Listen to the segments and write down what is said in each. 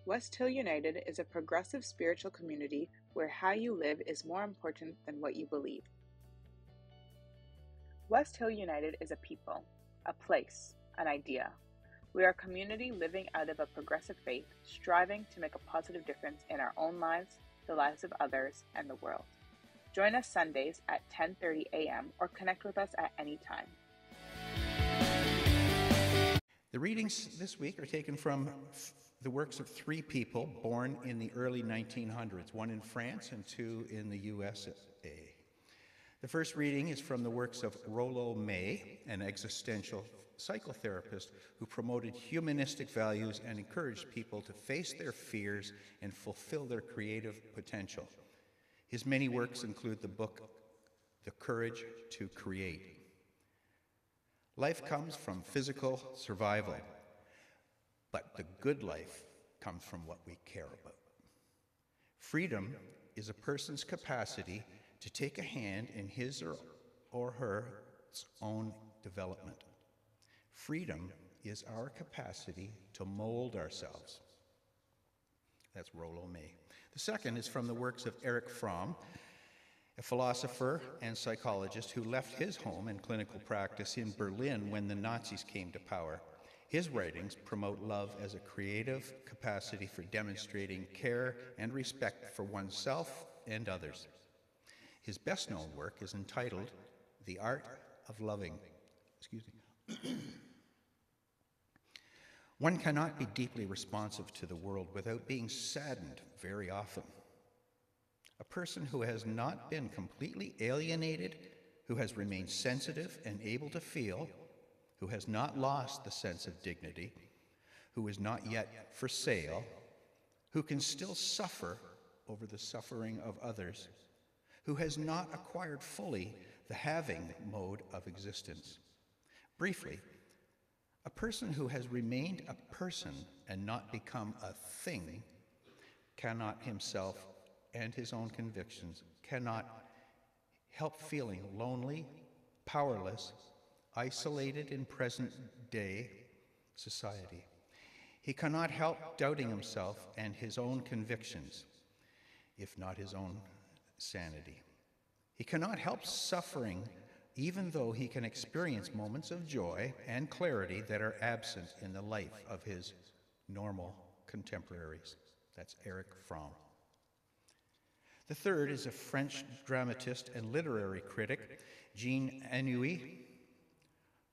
West Hill United is a progressive spiritual community where how you live is more important than what you believe. West Hill United is a people, a place, an idea. We are a community living out of a progressive faith, striving to make a positive difference in our own lives, the lives of others, and the world. Join us Sundays at 10:30 a.m. or connect with us at any time. The readings this week are taken from the works of three people born in the early 1900s, one in France and two in the USA. The first reading is from the works of Rollo May, an existential psychotherapist who promoted humanistic values and encouraged people to face their fears and fulfill their creative potential. His many works include the book, The Courage to Create. Life comes from physical survival, but the good life comes from what we care about. Freedom is a person's capacity to take a hand in his or her own development. Freedom is our capacity to mold ourselves. That's Rollo May. The second is from the works of Erich Fromm, a philosopher and psychologist who left his home and clinical practice in Berlin when the Nazis came to power. His writings promote love as a creative capacity for demonstrating care and respect for oneself and others. His best-known work is entitled The Art of Loving. One cannot be deeply responsive to the world without being saddened very often. A person who has not been completely alienated, who has remained sensitive and able to feel, who has not lost the sense of dignity, who is not yet for sale, who can still suffer over the suffering of others, who has not acquired fully the having mode of existence. Briefly, a person who has remained a person and not become a thing cannot himself and his own convictions cannot help feeling lonely, powerless, isolated in present-day society. He cannot help doubting himself and his own convictions, if not his own sanity. He cannot help suffering, even though he can experience moments of joy and clarity that are absent in the life of his normal contemporaries. That's Erich Fromm. The third is a French dramatist and literary critic, Jean Anouilh,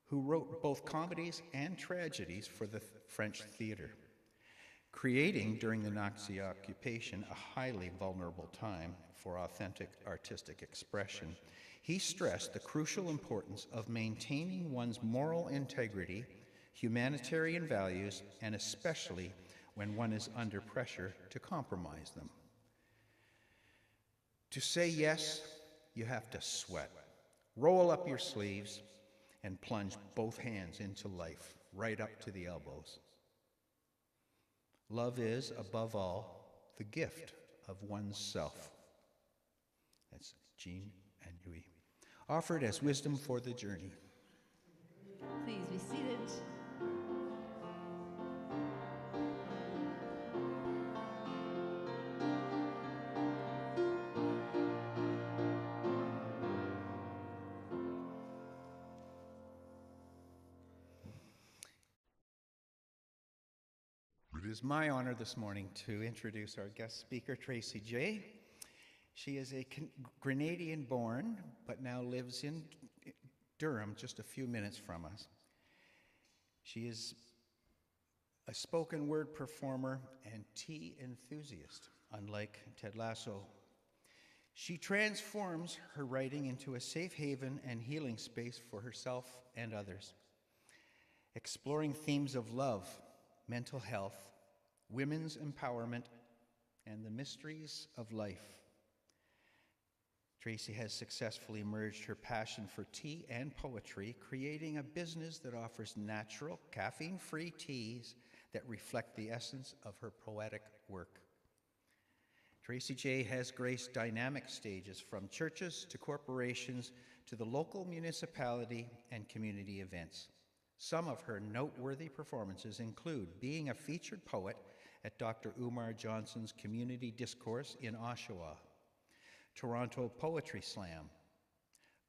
who wrote both comedies and tragedies for the French theater. Creating during the Nazi occupation a highly vulnerable time for authentic artistic expression, he stressed the crucial importance of maintaining one's moral integrity, humanitarian values, and especially when one is under pressure to compromise them. To say yes, you have to sweat. Roll up your sleeves and plunge both hands into life, right up to the elbows. Love is, above all, the gift of one's self. That's Jean Anouilh. Offered as wisdom for the journey. Please be seated. It is my honor this morning to introduce our guest speaker, TracyJ. She is a Grenadian-born, but now lives in Durham, just a few minutes from us. She is a spoken word performer and tea enthusiast, unlike Ted Lasso. She transforms her writing into a safe haven and healing space for herself and others, exploring themes of love, mental health, women's empowerment, and the mysteries of life. Tracy has successfully merged her passion for tea and poetry, creating a business that offers natural, caffeine-free teas that reflect the essence of her poetic work. TracyJ has graced dynamic stages from churches to corporations to the local municipality and community events. Some of her noteworthy performances include being a featured poet at Dr. Umar Johnson's Community Discourse in Oshawa, Toronto Poetry Slam,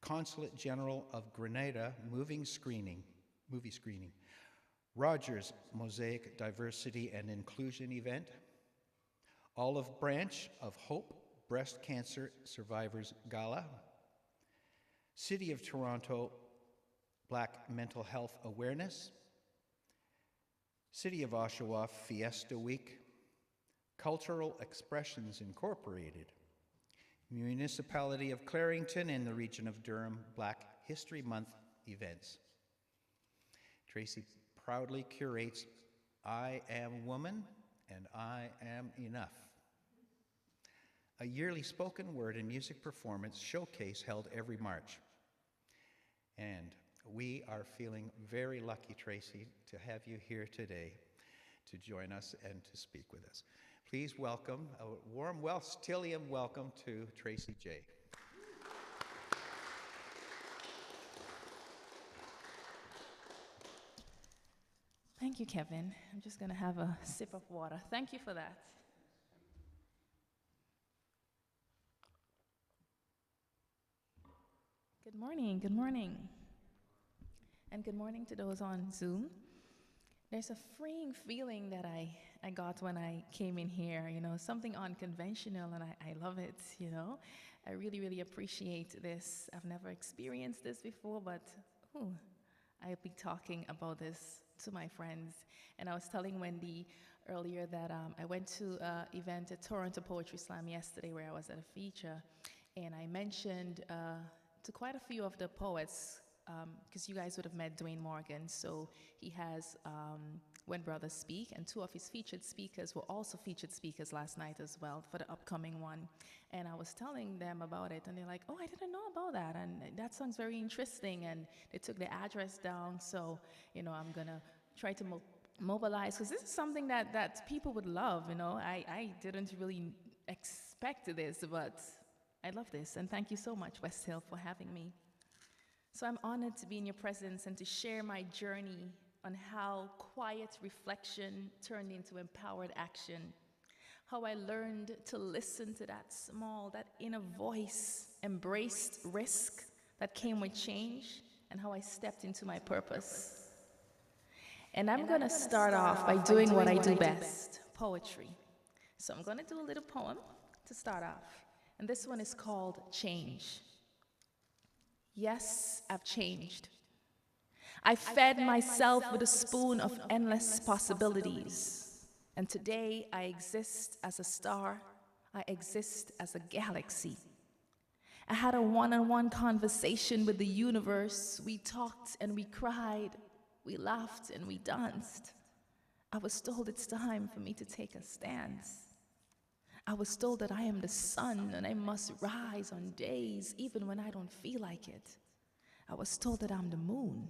Consulate General of Grenada movie screening, Rogers Mosaic Diversity and Inclusion Event, Olive Branch of Hope Breast Cancer Survivors Gala, City of Toronto Black Mental Health Awareness, City of Oshawa Fiesta Week, Cultural Expressions Incorporated, Municipality of Clarington and the region of Durham Black History Month events. Tracy proudly curates I Am Woman and I Am Enough, a yearly spoken word and music performance showcase held every March. And we are feeling very lucky, Tracy, to have you here today to join us and to speak with us. Please welcome, a warm Stellium welcome to TracyJ. Thank you, Kevin. I'm just going to have a sip of water. Thank you for that. Good morning, good morning. And good morning to those on Zoom. There's a freeing feeling that I got when I came in here, something unconventional, and I love it, I really, really appreciate this. I've never experienced this before, but I'll be talking about this to my friends. And I was telling Wendy earlier that I went to an event at Toronto Poetry Slam yesterday where I was at a feature, and I mentioned to quite a few of the poets, because you guys would have met Dwayne Morgan. So he has When Brothers Speak, and two of his featured speakers were also featured speakers last night as well for the upcoming one. And I was telling them about it, and they're like, oh, I didn't know about that, and that sounds very interesting. And they took the address down, so I'm gonna try to mobilize, because this is something that people would love. I didn't really expect this, but I love this, and thank you so much, West Hill, for having me. So I'm honored to be in your presence and to share my journey on how quiet reflection turned into empowered action, how I learned to listen to that inner voice, embraced risk that came with change, and how I stepped into my purpose. And I'm going to start off by doing what I do best, poetry. So I'm going to do a little poem to start off, and this one is called Change. Yes, I've changed. I fed myself with a spoon of endless possibilities. And today I exist as a star. I exist as a galaxy. I had a one-on-one conversation with the universe. We talked and we cried. We laughed and we danced. I was told it's time for me to take a stance. I was told that I am the sun and I must rise on days even when I don't feel like it. I was told that I'm the moon,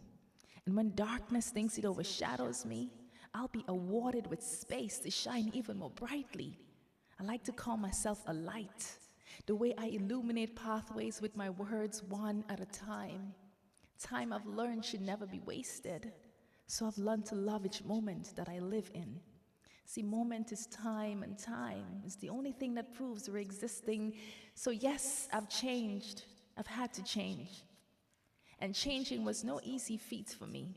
and when darkness thinks it overshadows me, I'll be awarded with space to shine even more brightly. I like to call myself a light, the way I illuminate pathways with my words one at a time. Time I've learned should never be wasted, so I've learned to love each moment that I live in. See, moment is time, and time is the only thing that proves we're existing. So yes, I've changed. I've had to change. And changing was no easy feat for me.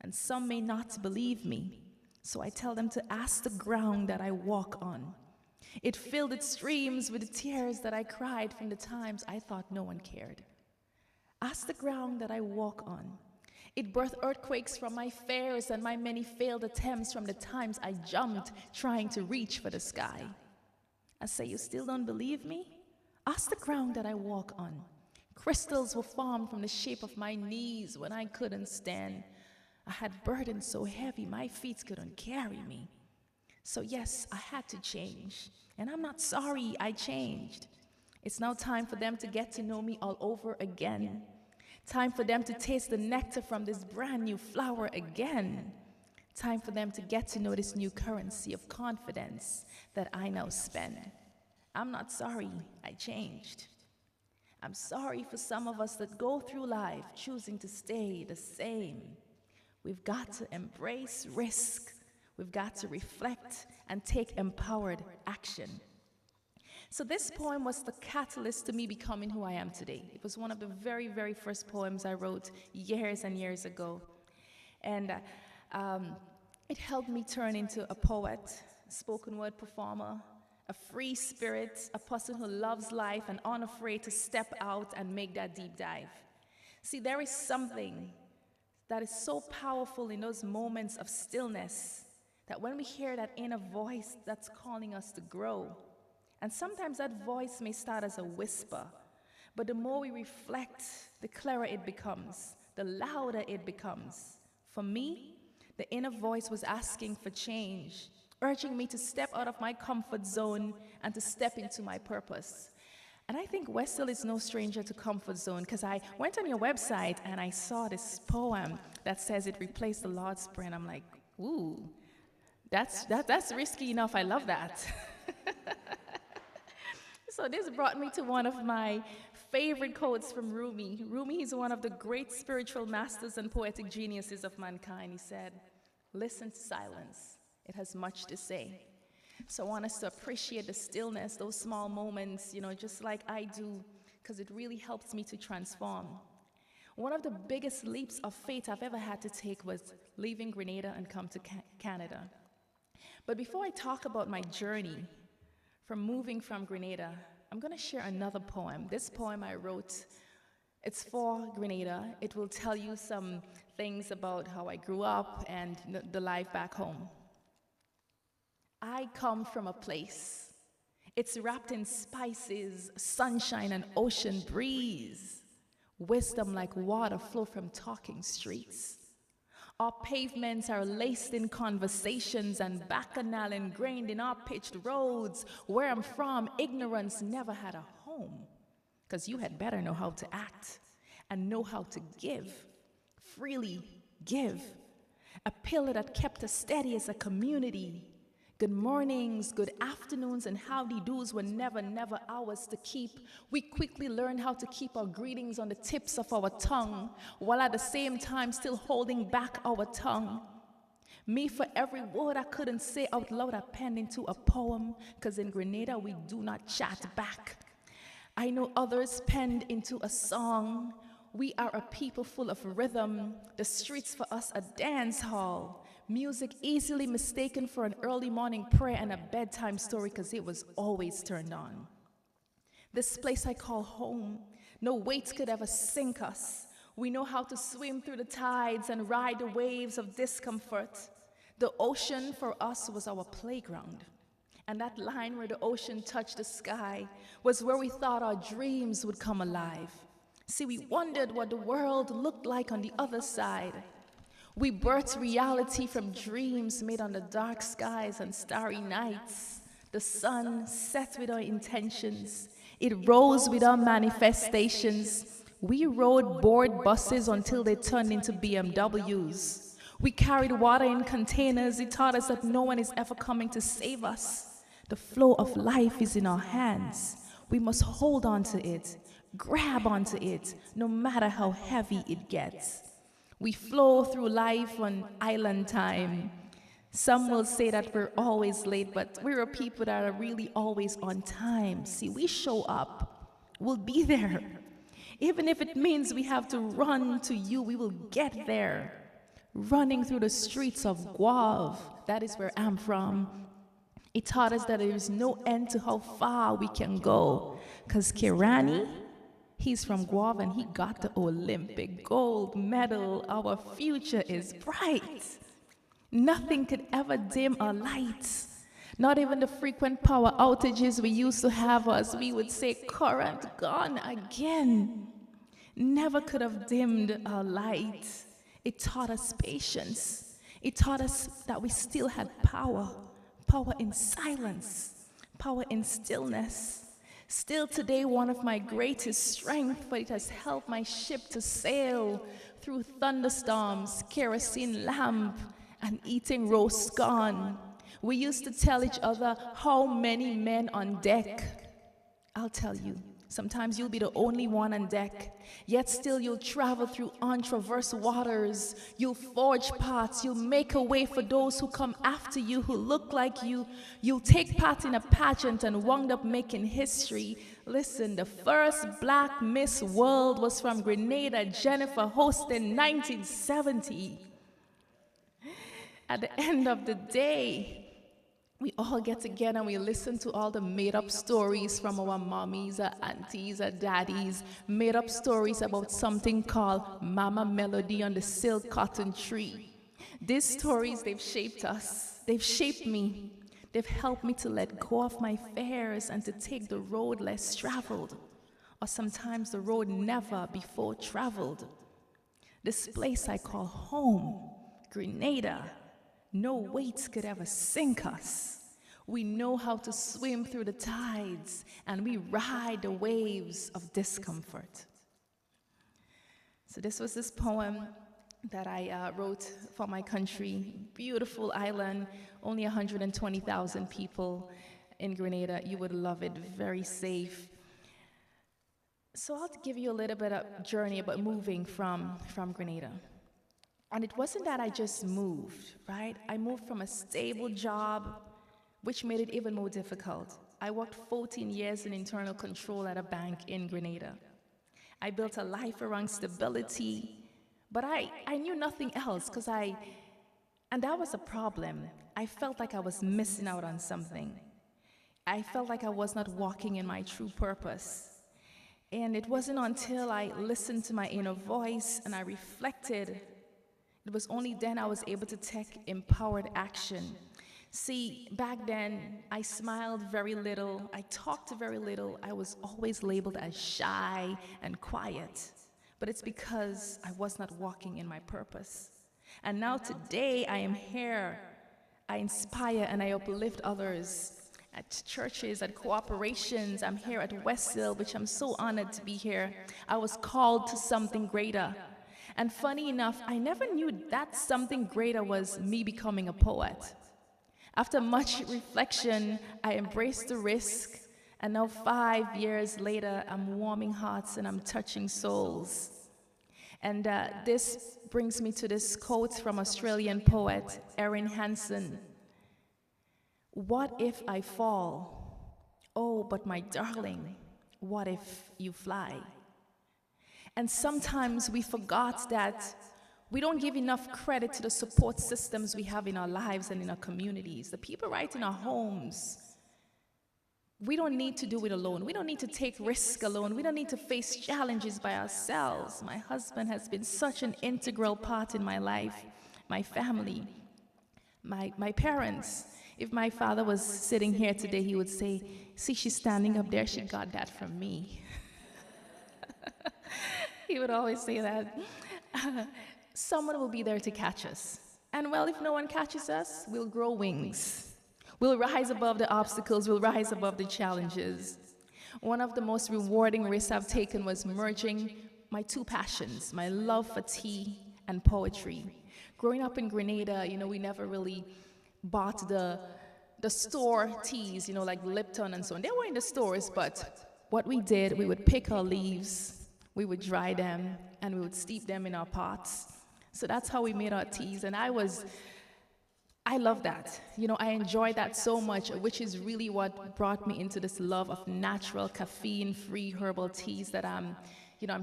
And some may not believe me. So I tell them to ask the ground that I walk on. It filled its streams with the tears that I cried from the times I thought no one cared. Ask the ground that I walk on. It birthed earthquakes from my fears and my many failed attempts from the times I jumped trying to reach for the sky. I say, you still don't believe me? Ask the ground that I walk on. Crystals were formed from the shape of my knees when I couldn't stand. I had burdens so heavy my feet couldn't carry me. So yes, I had to change. And I'm not sorry I changed. It's now time for them to get to know me all over again. Time for them to taste the nectar from this brand new flower again. Time for them to get to know this new currency of confidence that I now spend. I'm not sorry I changed. I'm sorry for some of us that go through life choosing to stay the same. We've got to embrace risk. We've got to reflect and take empowered action. So this poem was the catalyst to me becoming who I am today. It was one of the very, very first poems I wrote years and years ago. And it helped me turn into a poet, spoken word performer, a free spirit, a person who loves life and unafraid to step out and make that deep dive. See, there is something that is so powerful in those moments of stillness that when we hear that inner voice that's calling us to grow, and sometimes that voice may start as a whisper, but the more we reflect, the clearer it becomes, the louder it becomes. For me, the inner voice was asking for change, urging me to step out of my comfort zone and to step into my purpose. And I think Westhill is no stranger to comfort zone, because I went on your website and I saw this poem that says it replaced the Lord's Prayer, and I'm like, ooh, that's risky enough. I love that. So this brought me to one of my favorite quotes from Rumi. Rumi is one of the great spiritual masters and poetic geniuses of mankind. He said, "Listen to silence. It has much to say." So I want us to appreciate the stillness, those small moments, just like I do, because it really helps me to transform. One of the biggest leaps of faith I've ever had to take was leaving Grenada and come to Canada. But before I talk about my journey from moving from Grenada, I'm going to share another poem. This poem I wrote, it's for Grenada. It will tell you some things about how I grew up and the life back home. I come from a place. It's wrapped in spices, sunshine, and ocean breeze. Wisdom like water flow from talking streets. Our pavements are laced in conversations and bacchanal ingrained in our pitched roads. Where I'm from, ignorance never had a home, because you had better know how to act and know how to give, freely give. A pillar that kept us steady as a community. Good mornings, good afternoons, and howdy-doos were never ours to keep. We quickly learned how to keep our greetings on the tips of our tongue, while at the same time still holding back our tongue. Me, for every word I couldn't say out loud, I penned into a poem, because in Grenada we do not chat back. I know others penned into a song. We are a people full of rhythm, the streets for us a dance hall. Music easily mistaken for an early morning prayer and a bedtime story, because it was always turned on. This place I call home, no weights could ever sink us. We know how to swim through the tides and ride the waves of discomfort. The ocean for us was our playground. And that line where the ocean touched the sky was where we thought our dreams would come alive. See, we wondered what the world looked like on the other side. We birthed reality from dreams made under dark skies and starry nights. The sun set with our intentions. It rose with our manifestations. We rode board buses until they turned into BMWs. We carried water in containers. It taught us that no one is ever coming to save us. The flow of life is in our hands. We must hold on to it, grab onto it, no matter how heavy it gets. We flow through life on island time. Some will say that we're always late, but we're a people that are really always on time. See, we show up. We'll be there. Even if it means we have to run to you, we will get there. Running through the streets of Guave, that is where I'm from. It taught us that there is no end to how far we can go. Because Kirani, he's from Guave and he got the Olympic gold medal. Our future is bright. Nothing could ever dim our lights. Not even the frequent power outages we used to have as we would say, current gone again. Never could have dimmed our light. It taught us patience. It taught us that we still had power. Power in silence. Power in stillness. Still today, one of my greatest strengths, but it has helped my ship to sail through thunderstorms, kerosene lamp, and eating roast scone. We used to tell each other how many men on deck. I'll tell you, Sometimes you'll be the only one on deck, yet still you'll travel through untraversed waters. You'll forge paths, you'll make a way for those who come after you, who look like you. You'll take part in a pageant and wound up making history. Listen, the first Black Miss World was from Grenada, Jennifer hosted in 1970. At the end of the day, we all get together and we listen to all the made-up stories from our mommies, our aunties, our daddies, made-up stories about something called Mama Melody on the silk cotton tree. These stories, they've shaped us. They've shaped me. They've helped me to let go of my fears and to take the road less traveled, or sometimes the road never before traveled. This place I call home, Grenada, no weights could ever sink us. We know how to swim through the tides, and we ride the waves of discomfort. So this was this poem that I wrote for my country. Beautiful island, only 120,000 people in Grenada. You would love it, very safe. So I'll give you a little bit of journey about moving from Grenada. And it wasn't that I just moved, right? I moved from a stable job, which made it even more difficult. I worked 14 years in internal control at a bank in Grenada. I built a life around stability, but I knew nothing else and that was a problem. I felt like I was missing out on something. I felt like I was not walking in my true purpose. And it wasn't until I listened to my inner voice and I reflected. It was only then I was able to take empowered action. See, back then, I smiled very little, I talked very little, I was always labeled as shy and quiet. But it's because I was not walking in my purpose. And now today, I am here. I inspire and I uplift others at churches, at corporations. I'm here at Westhill, which I'm so honored to be here. I was called to something greater. And funny enough, I never knew that something greater was me becoming a poet. After much reflection, I embraced the risk, and now 5 years later, I'm warming hearts and I'm touching souls. And this brings me to this quote from Australian poet Erin Hansen. What if I fall? Oh, but my darling, what if you fly? And sometimes we forgot that we don't give enough credit to the support systems we have in our lives and in our communities. The people right in our homes. We don't need to do it alone. We don't need to take risks alone. We don't need to face challenges by ourselves. My husband has been such an integral part in my life, my family, my parents. If my father was sitting here today, he would say, see, she's standing up there. She got that from me. He would always say that. Someone will be there to catch us. And well, if no one catches us, we'll grow wings. We'll rise above the obstacles. We'll rise above the challenges. One of the most rewarding risks I've taken was merging my two passions, my love for tea and poetry. Growing up in Grenada, we never really bought the store teas, like Lipton and so on. They were in the stores, but what we did, we would pick our leaves, we would dry them, and we would steep them in our pots. So that's how we made our teas, and I love that. I enjoy that so much, which is really what brought me into this love of natural, caffeine-free herbal teas that I'm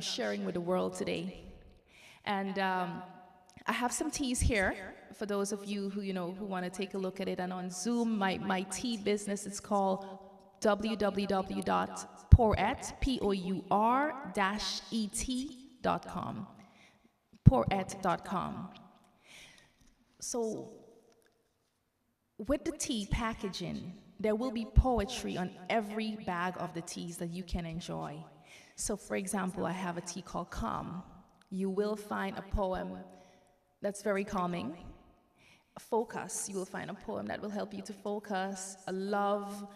sharing with the world today. And I have some teas here for those of you who want to take a look at it. And on Zoom, my tea business is called www.poetic, POUR-ET.com. Poetic.com. So with the tea packaging, there will be poetry on every bag of the teas that you can enjoy. So for example, I have a tea called Calm. You will find a poem that's very calming. Focus, you will find a poem that will help you to focus. A love,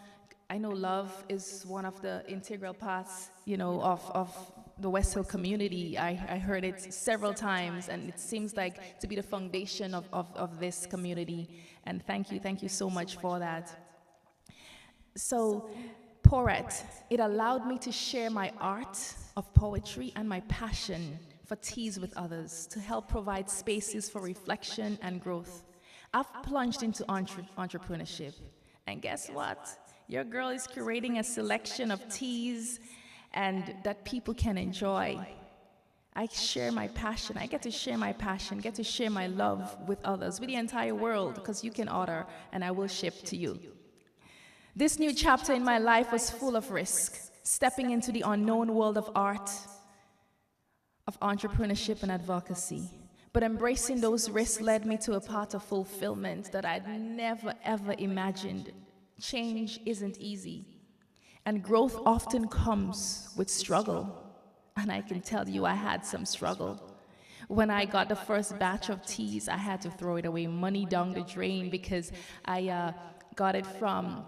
I know love is one of the integral parts, of the West Hill community. I heard it several times, and it seems like to be the foundation of this community. And thank you so much for that. So poet, it allowed me to share my art of poetry and my passion for teas with others to help provide spaces for reflection and growth. I've plunged into entrepreneurship, and guess what? Your girl is curating a selection of teas and that people can enjoy. I share my passion. I get to share my passion, get to share my love with others, with the entire world, because you can order and I will ship to you. This new chapter in my life was full of risk, stepping into the unknown world of art, of entrepreneurship and advocacy. But embracing those risks led me to a path of fulfillment that I'd never ever imagined. Change isn't easy, and growth often comes with struggle. And I can tell you I had some struggle. When I got the first batch of teas, I had to throw it away, money down the drain, because I got it from,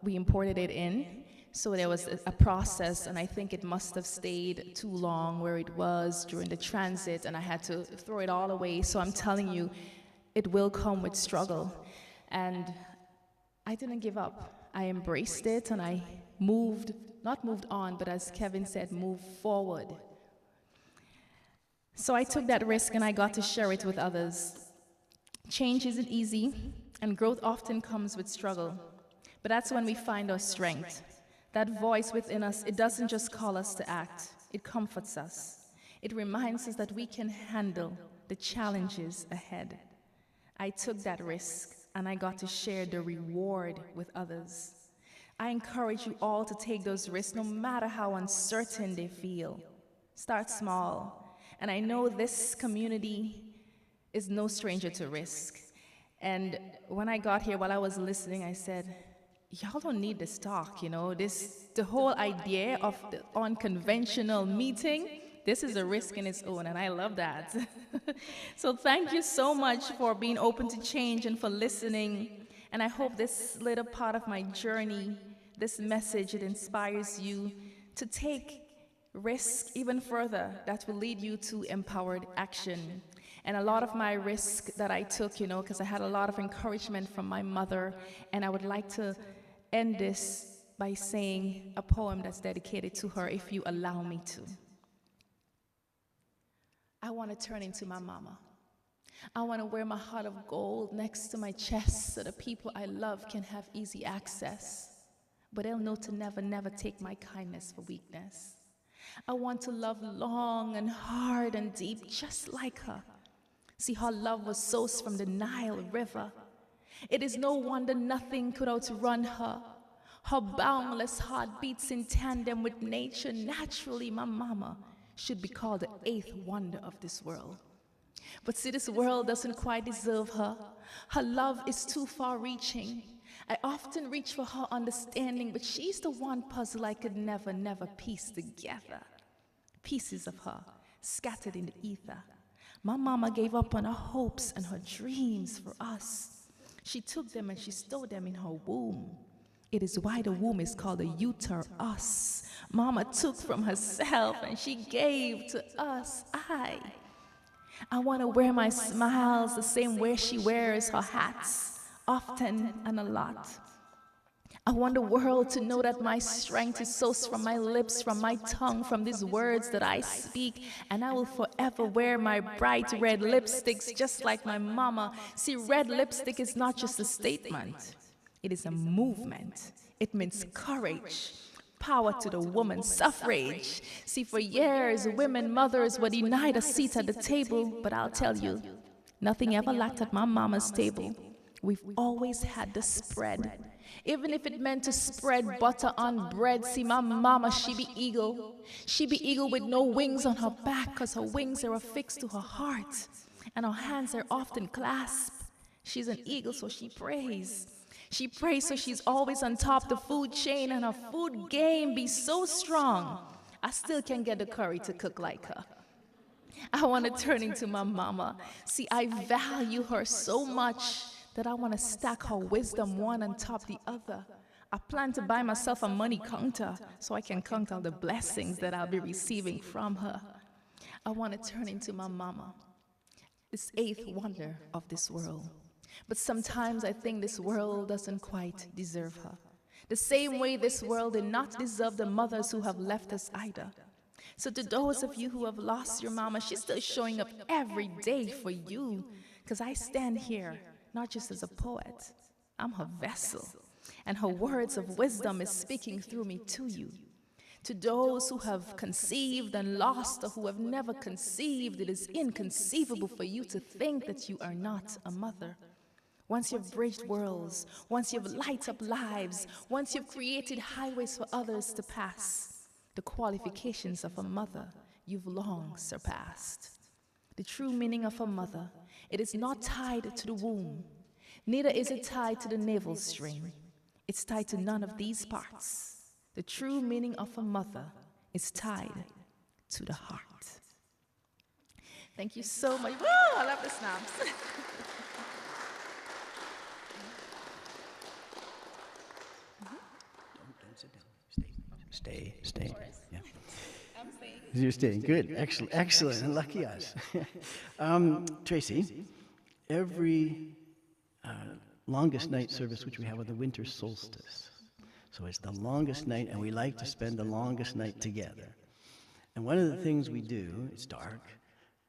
we imported it in. So there was a process, and I think it must have stayed too long where it was during the transit, and I had to throw it all away. So I'm telling you, it will come with struggle. And I didn't give up. I embraced it, and I not moved on, but as Kevin said, moved forward. So I took that risk, and I got to share it with others. Change isn't easy, and growth often comes with struggle. But that's when we find our strength. That voice within us, it doesn't just call us to act, it comforts us. It reminds us that we can handle the challenges ahead. I took that risk, and I got to share the reward with others. I encourage you all to take those risks, no matter how uncertain they feel. Start small. And I know this community is no stranger to risk. And when I got here, while I was listening, I said, y'all don't need this talk, you know, the whole idea of the unconventional meeting, this is a risk in its own, and I love that. So thank you so much for being open to change and for listening. And I hope this little part of my journey, this message, it inspires you to take risk even further that will lead you to empowered action. And a lot of my risk that I took, you know, because I had a lot of encouragement from my mother, and I would like to end this by saying a poem that's dedicated to her, if you allow me to. I want to turn into my mama. I want to wear my heart of gold next to my chest so the people I love can have easy access. But they'll know to never, never take my kindness for weakness. I want to love long and hard and deep, just like her. See, her love was sourced from the Nile River. It is no wonder nothing could outrun her. Her boundless heart beats in tandem with nature. Naturally, my mama should be called the eighth wonder of this world. But see, this world doesn't quite deserve her. Her love is too far-reaching. I often reach for her understanding, but she's the one puzzle I could never, never piece together. Pieces of her scattered in the ether. My mama gave up on her hopes and her dreams for us. She took them and she stowed them in her womb. It is why the womb is called a uterus. Mama took from herself and she gave to us. I want to wear my smiles the same way she wears her hats, often and a lot. I want the world to know that my strength is sourced from my lips, from my tongue, from these words that I speak, and I will forever wear my bright red lipsticks just like my mama. See, red lipstick is not just a statement. It is a movement. It means courage, power to the woman, suffrage. See, for years, women mothers were denied a seat at the table, but I'll tell you, nothing ever lacked at my mama's table. We've always had the spread. Even if it meant to spread butter on bread. See, my mama, she be eagle. She be eagle with no wings on her back, because her wings are affixed to her heart, and her hands are often clasped. She's an eagle, so she prays. She prays so she's always on top the food chain, and her food game be so strong, I still can't get the courage to cook like her. I want to turn into my mama. See, I value her so much that I want to stack her wisdom one on top the other. I plan to buy myself a money counter so I can count all the blessings that I'll be receiving from her. I want to turn into my mama, this eighth wonder of this world. But sometimes I think this world doesn't quite deserve her. The same way this world did not deserve the mothers who have left us either. So to those of you who have lost your mama, she's still showing up every day for you. Because I stand here not just as a poet, I'm her vessel. And her words of wisdom is speaking through me to you. To those who have conceived and lost, or who have never conceived, it is inconceivable for you to think that you are not a mother. Once you've bridged worlds, once you've lighted up lives, once you've created highways for others to pass, the qualifications of a mother you've long surpassed. The true meaning of a mother, it is not tied to the womb, neither is it tied to the navel string. It's tied to none of these parts. The true meaning of a mother is tied to the heart. Thank you so much. Woo, I love the snaps. Don't sit down. Stay. Yeah. You're staying. Good. Excellent. And lucky us. Tracy, every longest night service which we have on the winter solstice. So it's the longest night, and we like to spend the longest night together. And one of the things we do, it's dark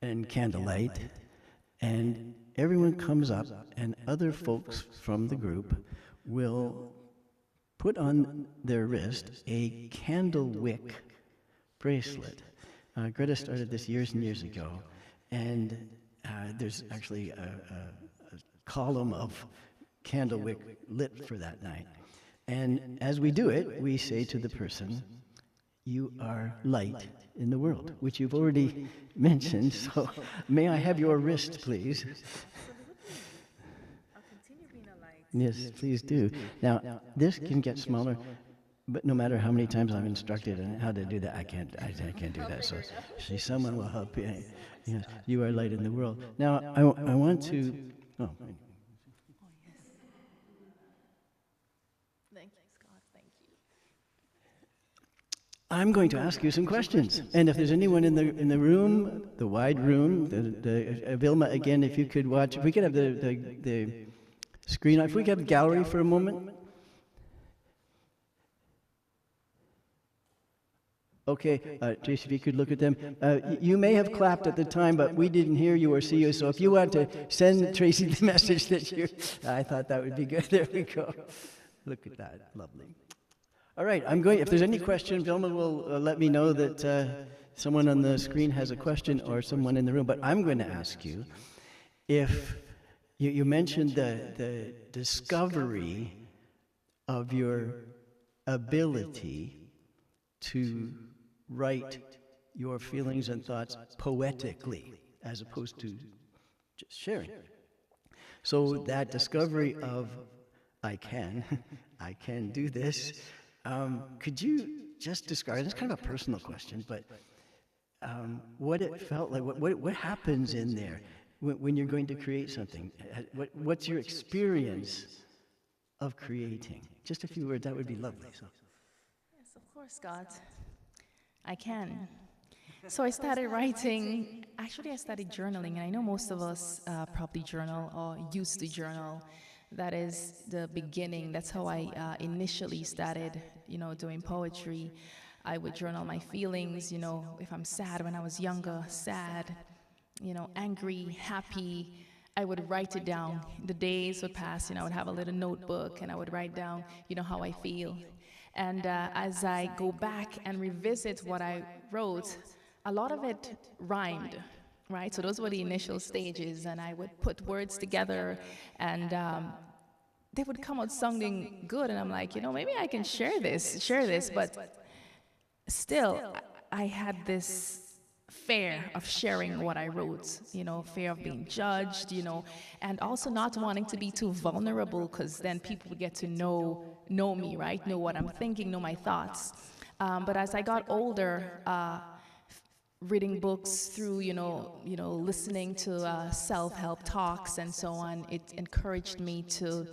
and candlelight, and everyone comes up, and other folks from the group will put on their wrist a candle wick bracelet. Greta started this years and years ago, and there's actually a column of candle wick lit for that night. And as we do it, we say to the person, "You are light in the world," which you've already mentioned. So may I have your wrist, please? I'll continue being a light. Yes, please do. Now, this can get smaller, but no matter how many times I'm instructed on how to do that, I can't do that. So see, someone will help you. Yes, you are light in the world. Now, I want to. Oh. I'm going to ask you some questions, and if there's anyone in the room, the wide room, Vilma, again, if you could watch, if we could have the screen, if we could have the gallery for a moment. Okay, Tracy, if you could look at them. You may have clapped at the time, but we didn't hear you or see you, so if you want to send Tracy the message that you, I thought that would be good. There we go. Look at that, lovely. All right, if there's any question, Vilma will let me know that someone on the screen has a question or someone in the room, but I'm going to ask you, if you mentioned the discovery of your ability to write your feelings and thoughts poetically, as opposed to just sharing. So that discovery of, I can do this, could you just describe, it's kind of a personal question, but what it felt like, what happens in there when you're going to create something? What's your experience of creating? Just a few words, that would be lovely. So. Yes, of course, God. I can. So I started writing, actually I started journaling, and I know most of us probably journal or used to journal. That is the beginning. That's how I initially started, doing poetry. I would journal my feelings, if I'm sad when I was younger, sad, angry, happy. I would write it down. The days would pass, I would have a little notebook, and I would write down, how I feel. And as I go back and revisit what I wrote, a lot of it rhymed, right? So those were the initial stages, and I would put words together, and they would come out sounding good, and I'm like, maybe I can share this, but still, I had this fear of sharing what I wrote, fear of being judged, and also not wanting to be too vulnerable, because then people would get to know me, right? Know what I'm thinking, know my thoughts. But as I got older, reading books through, listening to self-help talks and so on, it encouraged me to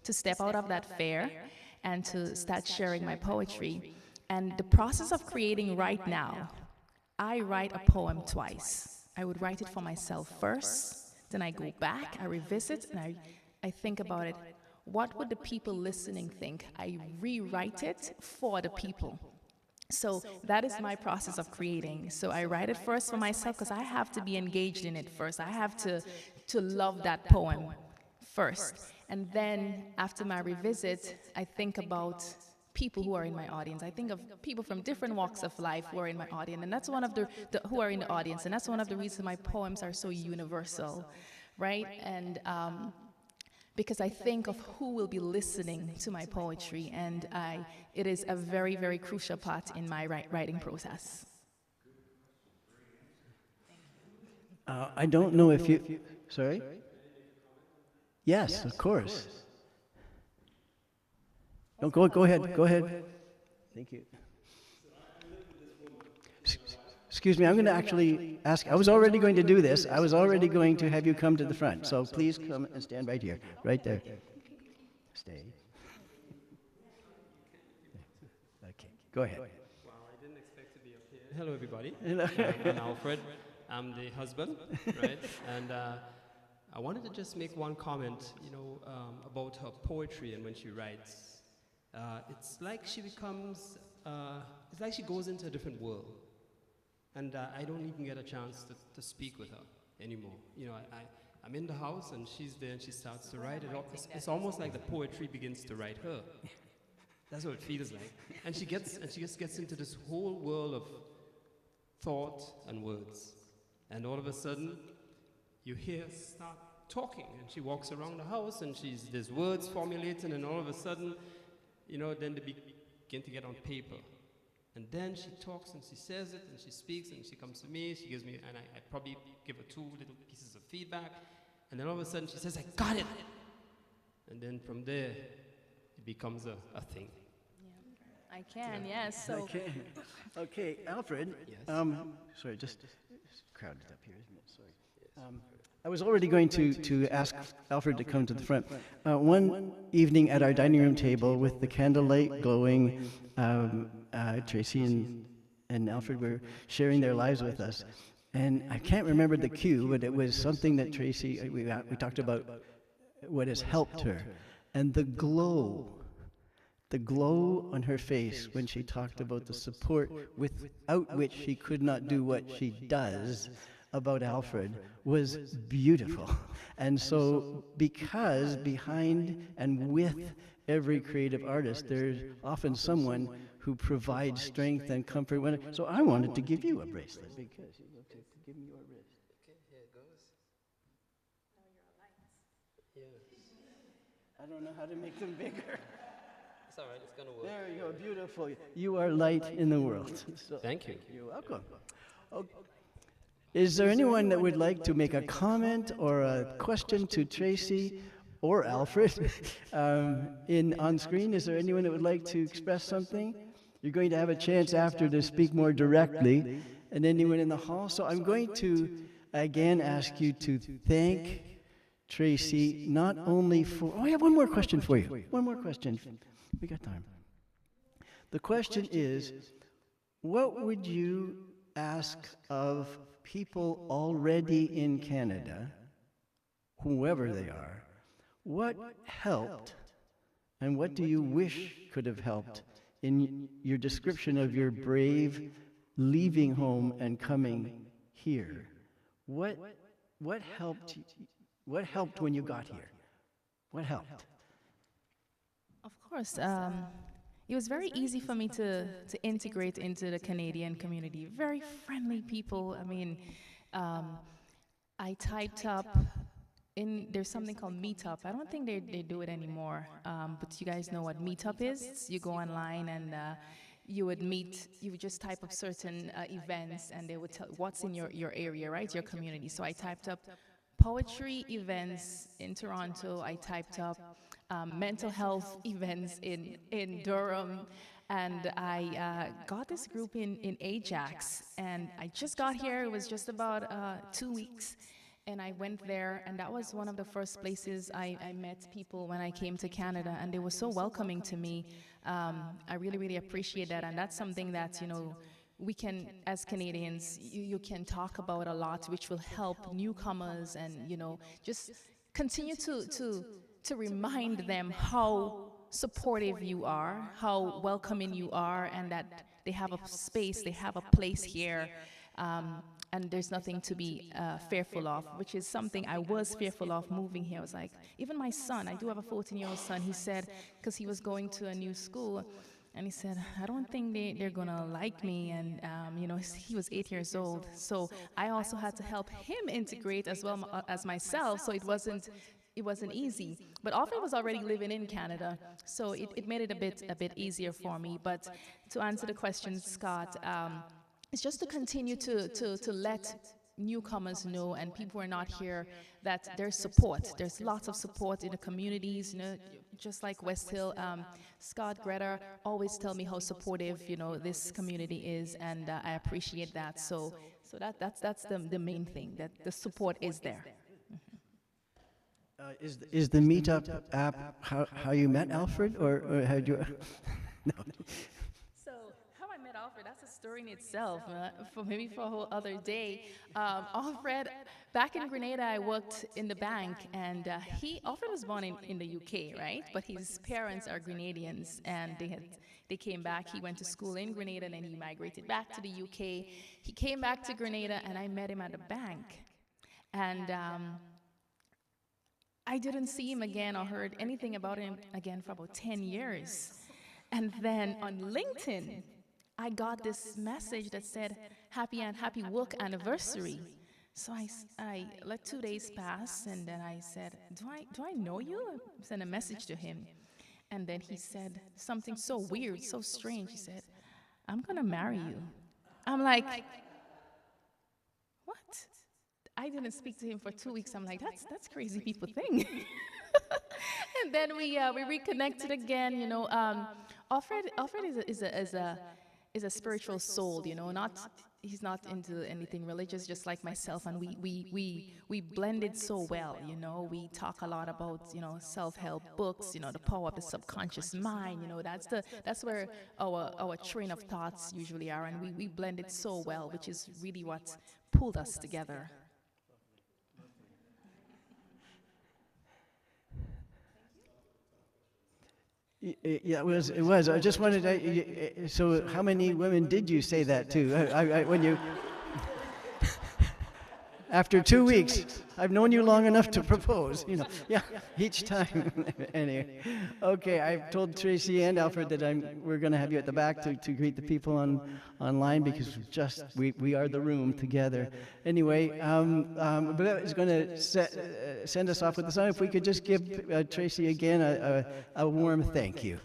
step out of that fear and to start sharing my poetry. And the process of creating right now, I write a poem twice. I would write it for myself first, then I go back, I revisit, and I think about it. what would the people listening think? I rewrite it for the people. So that is my process of creating. So I write it first for myself because I have to be engaged in it first. I have to love that poem first. And then after my revisit, I think about people who are in my audience. I think of people from different walks of life who are in my audience, and that's one of the who are in the audience, and that's one of the reasons my poems are so universal, right? And because I think of who will be listening to my poetry, and it is a very, very crucial part in my writing process. I don't know if you, sorry? Yes, of course. No, go ahead. Thank you. Excuse me, I'm going to actually ask, I was already going to do this. I was already going to have you come to the front. So please come and stand right here, right there. Stay. Okay, go ahead. Well, I didn't expect to be up here. Hello, everybody. Hello. I'm Alfred. I'm the husband, right? And I wanted to just make one comment, about her poetry and when she writes. It's like she becomes, it's like she goes into a different world. And I don't even get a chance to speak with her anymore. I'm in the house and she's there and she starts to write. It's almost like the poetry begins to write her. That's what it feels like. And she just gets into this whole world of thought and words. And all of a sudden, you hear her start talking, and she walks around the house and there's words formulating, and all of a sudden, then they begin to get on paper. And then she talks and she says it and she speaks and she comes to me, she gives me, and I probably give her 2 little pieces of feedback. And then all of a sudden she says, I got it. And then from there, it becomes a thing. Yeah, I can, yes. So. Okay, Alfred. Yes. Sorry, just crowded up here, isn't it? Sorry. I was already going to ask Alfred to come to the front. One evening at our dining room table with the candlelight glowing, Tracy and Alfred were sharing their lives with us. And I can't remember the cue, but it was something that Tracy, we talked about what has helped her. And the glow on her face when she talked about the support without which she could not do what she does about Alfred was beautiful. And so because behind and with every creative artist, there's often someone who provides strength and comfort. So I wanted to give you a bracelet because you look to give me your wrist. Okay, here it goes. Yeah. I don't know how to make them bigger. It's all right, it's going to work. There you go, beautiful. You are light in the world. So, Thank you. You're welcome. Okay. Is there anyone that would like to make a comment or a question to Tracy or Alfred on screen? Is there anyone that would like to express something? You're going to have a chance after to speak more directly. And anyone in the hall? So I'm going to again ask you to thank Tracy not only for... Oh, I have one more question for you. One more question. We got time. The question is, what would you ask of people already in Canada, whoever they are, what helped and what do you wish could have helped in your description of your brave leaving home and coming here? What helped? What helped when you got here? What helped? Of course. It was very easy for me to integrate into the Canadian community. Very friendly people. I mean, I typed up there's something called Meetup. I don't think they do it anymore, but you guys know what Meetup is. You go online and you would just type up certain events and they would tell what's in your area, right, your community. So I typed up poetry events in Toronto. I typed up mental health events in Durham, and I got this group in Ajax, and I just got here. It was just about 2 weeks, and I went there, and that was one of the first places I met people when I came to Canada, and they were so welcoming to me. I really, really appreciate that, and that's something that, we can, as Canadians, you can talk about a lot, which will help newcomers and, just continue to to remind them how supportive you are, how welcoming you are, and that they have a space, they have a place here, and there's nothing to be fearful of, which is something I was fearful of moving here. I was like, even my son, I do have a 14-year-old son, he said, because he was going to a new school, and he said, I don't think they're gonna like me, and you know, he was 8 years old, so I also had to help him integrate as well as myself, so it wasn't easy. But Alfred was already living in Canada, so it made it a bit easier for me. But to answer the question, Scott, it's just to continue to let newcomers know and people who are not here that there's support. There's lots of support in the communities, you know, just like West Hill. Scott, Greta always tell me how supportive, you know, this community is, and I appreciate that. So that's the main thing, that the support is there. Is the Meetup app how you met Alfred, or how you? No. So how I met Alfred, that's a story in itself, for a whole other day. Alfred, back in Grenada, I worked in the bank, and Alfred was born in the UK, right? But his parents are Grenadians, and they came back. He went to school in Grenada, and then he migrated back to the UK. He came back to Grenada, and I met him at the bank, and I didn't see him again or heard anything about him again for about 10 years. And then on LinkedIn, I got this message that said, happy work anniversary. So I let 2 days pass, and then I said, do I know you? I sent a message to him. And then he said something so weird, so strange. He said, I'm gonna marry you. I'm like, what? I didn't speak to him for 2 weeks. I'm like, that's crazy people thing. And then we reconnected again. You know, Alfred is a spiritual soul. You know, he's not into anything religious, just like myself. And we blended so well. You know, we talk a lot about, you know, self-help books. You know, the power of the subconscious mind. You know, that's where our train of thoughts usually are, and we blended so well, which is really what pulled us together. Yeah, it was. I just wanted to. So, how many women did you say that to? When you. After 2 weeks, I've known you long enough to propose. You know, yeah, each time. Anyway, okay. I've told Tracy and Alfred that we're going to have you at the back to greet the people online, because we are the room together. Anyway, Blair is going to send us off with the song. If we could just give Tracy again a warm thank you.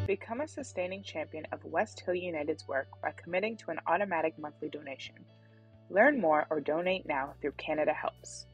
Become a sustaining champion of West Hill United's work by committing to an automatic monthly donation. Learn more or donate now through Canada Helps.